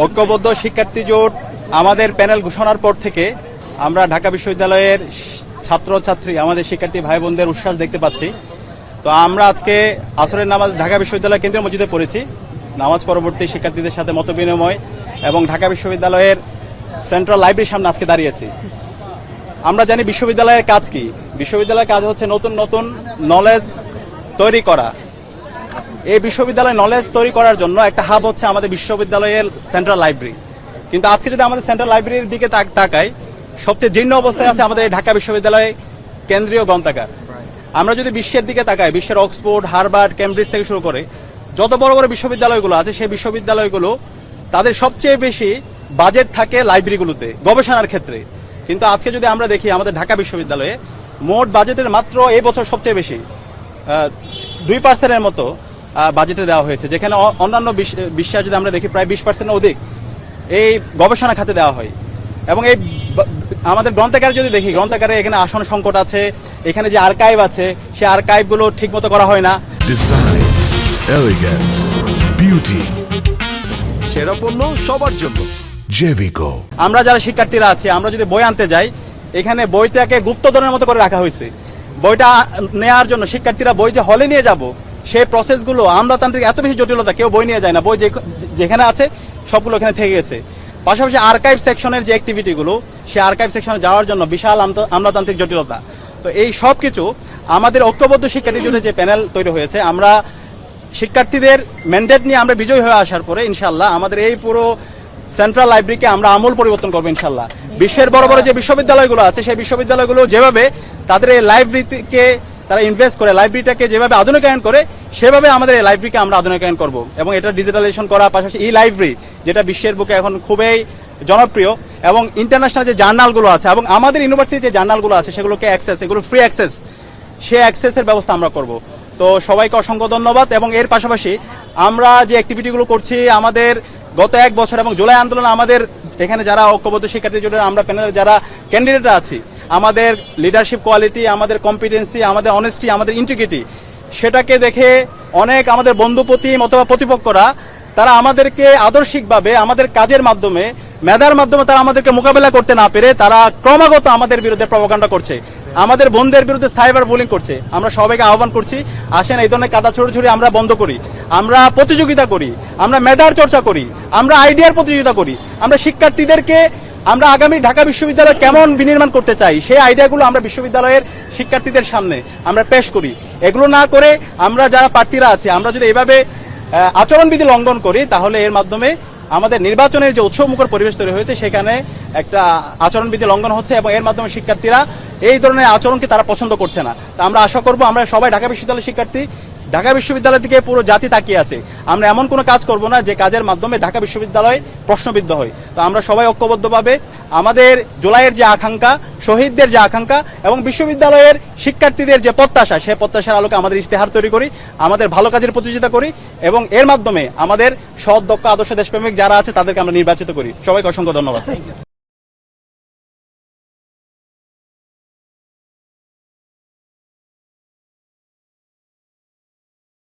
ঐক্যবদ্ধ শিক্ষার্থী জোট আমাদের প্যানেল ঘোষণার পর থেকে আমরা ঢাকা বিশ্ববিদ্যালয়ের ছাত্রছাত্রী আমাদের শিক্ষার্থী ভাই বোনদের উচ্ছ্বাস দেখতে পাচ্ছি। তো আমরা আজকে আসরের নামাজ ঢাকা বিশ্ববিদ্যালয় কেন্দ্রীয় মসজিদে পড়েছি। নামাজ পরবর্তী শিক্ষার্থীদের সাথে মতবিনিময় এবং ঢাকা বিশ্ববিদ্যালয়ের সেন্ট্রাল লাইব্রেরির সামনে আজকে দাঁড়িয়েছি। আমরা জানি বিশ্ববিদ্যালয়ের কাজ কি। বিশ্ববিদ্যালয়ের কাজ হচ্ছে নতুন নতুন নলেজ তৈরি করা। এই বিশ্ববিদ্যালয় নলেজ তৈরি করার জন্য একটা হাব হচ্ছে আমাদের বিশ্ববিদ্যালয়ের সেন্ট্রাল লাইব্রেরি। কিন্তু আজকে যদি আমাদের সেন্ট্রাল লাইব্রেরির দিকে তাকাই, সবচেয়ে জীর্ণ অবস্থায় আছে আমাদের ঢাকা বিশ্ববিদ্যালয়ে কেন্দ্রীয় গ্রন্থাগার। আমরা যদি বিশ্বের দিকে তাকাই, বিশ্বের অক্সফোর্ড, হার্ভার্ড, কেমব্রিজ থেকে শুরু করে যত বড় বড় বিশ্ববিদ্যালয়গুলো আছে, সেই বিশ্ববিদ্যালয়গুলো তাদের সবচেয়ে বেশি বাজেট থাকে লাইব্রেরিগুলোতে গবেষণার ক্ষেত্রে। কিন্তু আজকে যদি আমরা দেখি আমাদের ঢাকা বিশ্ববিদ্যালয়ে মোট বাজেটের মাত্র এই বছর সবচেয়ে বেশি 2% মতো বাজেটে দেওয়া হয়েছে, যেখানে অন্যান্য বিশ্বে যদি আমরা দেখি প্রায় 20% অধিক এই গবেষণা খাতে দেওয়া হয়। এবং এই আমাদের গ্রন্থাগারে যদি দেখি, গ্রন্থাগারে এখানে আসন সংকট আছে, এখানে যে আর্কাইভ আছে সেই আর্কাইভগুলো ঠিক মতো করা হয় না। ডিজাইন, এলিগেন্স, বিউটি, সেরা পণ্য সবার জন্য জেভিকো। আমরা যারা শিক্ষার্থীরা আছি, আমরা যদি বই আনতে যাই, এখানে বইটাকে গুপ্তধনের মতো করে রাখা হয়েছে। বইটা নেওয়ার জন্য শিক্ষার্থীরা বই যে হলে নিয়ে যাব, সেই প্রসেসগুলো আমলাতান্ত্রিক এত বেশি জটিলতা, কেউ বই নিয়ে যায় না। বই যেখানে আছে সবগুলো এখানে থেকে গেছে। পাশাপাশি আর্কাইভ সেকশনের যে অ্যাক্টিভিটিগুলো, সেই আর্কাইভ সেকশনে যাওয়ার জন্য বিশাল আমলাতান্ত্রিক জটিলতা। তো এই সব কিছু আমাদের ঐক্যবদ্ধ শিক্ষার্থী জোটের যে প্যানেল তৈরি হয়েছে, আমরা শিক্ষার্থীদের ম্যান্ডেট নিয়ে আমরা বিজয়ী হয়ে আসার পরে ইনশাল্লাহ আমাদের এই পুরো সেন্ট্রাল লাইব্রেরিকে আমরা আমূল পরিবর্তন করবো ইনশাল্লাহ। বিশ্বের বড় বড় যে বিশ্ববিদ্যালয়গুলো আছে, সেই বিশ্ববিদ্যালয়গুলো যেভাবে তাদের এই লাইব্রেরিকে তারা ইনভেস্ট করে, লাইব্রেরিটাকে যেভাবে আধুনিকায়ন করে, সেভাবে আমাদের এই লাইব্রেরিকে আমরা আধুনিকায়ন করব। এবং এটা ডিজিটালাইজেশন করা, পাশাপাশি ই লাইব্রেরি যেটা বিশ্বের বুকে এখন খুবই জনপ্রিয়, এবং ইন্টারন্যাশনাল যে জার্নালগুলো আছে এবং আমাদের ইউনিভার্সিটির যে জার্নালগুলো আছে সেগুলোকে অ্যাক্সেস, এগুলো ফ্রি অ্যাক্সেস, সে অ্যাক্সেসের ব্যবস্থা আমরা করব। তো সবাইকে অসংখ্য ধন্যবাদ। এবং এর পাশাপাশি আমরা যে অ্যাক্টিভিটিগুলো করছি, আমাদের গত 1 বছর এবং জুলাই আন্দোলন, আমাদের এখানে যারা ঐক্যবদ্ধ শিক্ষার্থী জোটের আমরা প্যানেলের যারা ক্যান্ডিডেটরা আছি, আমাদের লিডারশিপ কোয়ালিটি, আমাদের কম্পিটেন্সি, আমাদের অনেস্টি, আমাদের ইন্টিগ্রিটি, সেটাকে দেখে অনেক আমাদের বন্ধুপ্রতিম অথবা প্রতিপক্ষরা তারা আমাদেরকে আদর্শিকভাবে আমাদের কাজের মাধ্যমে, মেধার মাধ্যমে তারা আমাদেরকে মোকাবেলা করতে না পেরে তারা ক্রমাগত আমাদের বিরুদ্ধে প্রপাগান্ডা করছে, আমাদের বোনদের বিরুদ্ধে সাইবার বুলিং করছে। আমরা সবাইকে আহ্বান করছি, আসেন এই ধরনের কাদা ছড়ি আমরা বন্ধ করি, আমরা প্রতিযোগিতা করি, আমরা মেধার চর্চা করি, আমরা আইডিয়ার প্রতিযোগিতা করি, আমরা শিক্ষার্থীদেরকে আমরা আগামী ঢাকা বিশ্ববিদ্যালয় কেমন বিনির্মাণ করতে চাই সেই আইডিয়াগুলো আমরা বিশ্ববিদ্যালয়ের শিক্ষার্থীদের সামনে আমরা পেশ করি। এগুলো না করে আমরা যারা প্রার্থীরা আছি, আমরা যদি এভাবে আচরণবিধি লঙ্ঘন করি, তাহলে এর মাধ্যমে আমাদের নির্বাচনের যে উৎসবমুখর পরিবেশ তৈরি হয়েছে সেখানে একটা আচরণবিধি লঙ্ঘন হচ্ছে, এবং এর মাধ্যমে শিক্ষার্থীরা এই ধরনের আচরণকে তারা পছন্দ করছে না। তা আমরা আশা করব, আমরা সবাই ঢাকা বিশ্ববিদ্যালয়ের শিক্ষার্থী, ঢাকা বিশ্ববিদ্যালয়ের দিকে পুরো জাতি তাকিয়ে আছে, আমরা এমন কোনো কাজ করব না যে কাজের মাধ্যমে ঢাকা বিশ্ববিদ্যালয় প্রশ্নবিদ্ধ হয়। তো আমরা সবাই ঐক্যবদ্ধভাবে আমাদের জুলাইয়ের যে আকাঙ্ক্ষা, শহীদদের যে আকাঙ্ক্ষা এবং বিশ্ববিদ্যালয়ের শিক্ষার্থীদের যে প্রত্যাশা, সেই প্রত্যাশার আলোকে আমাদের ইস্তেহার তৈরি করি, আমাদের ভালো কাজের প্রতিযোগিতা করি, এবং এর মাধ্যমে আমাদের সৎ, দক্ষ, আদর্শ দেশপ্রেমিক যারা আছে তাদেরকে আমরা নির্বাচিত করি। সবাইকে অসংখ্য ধন্যবাদ।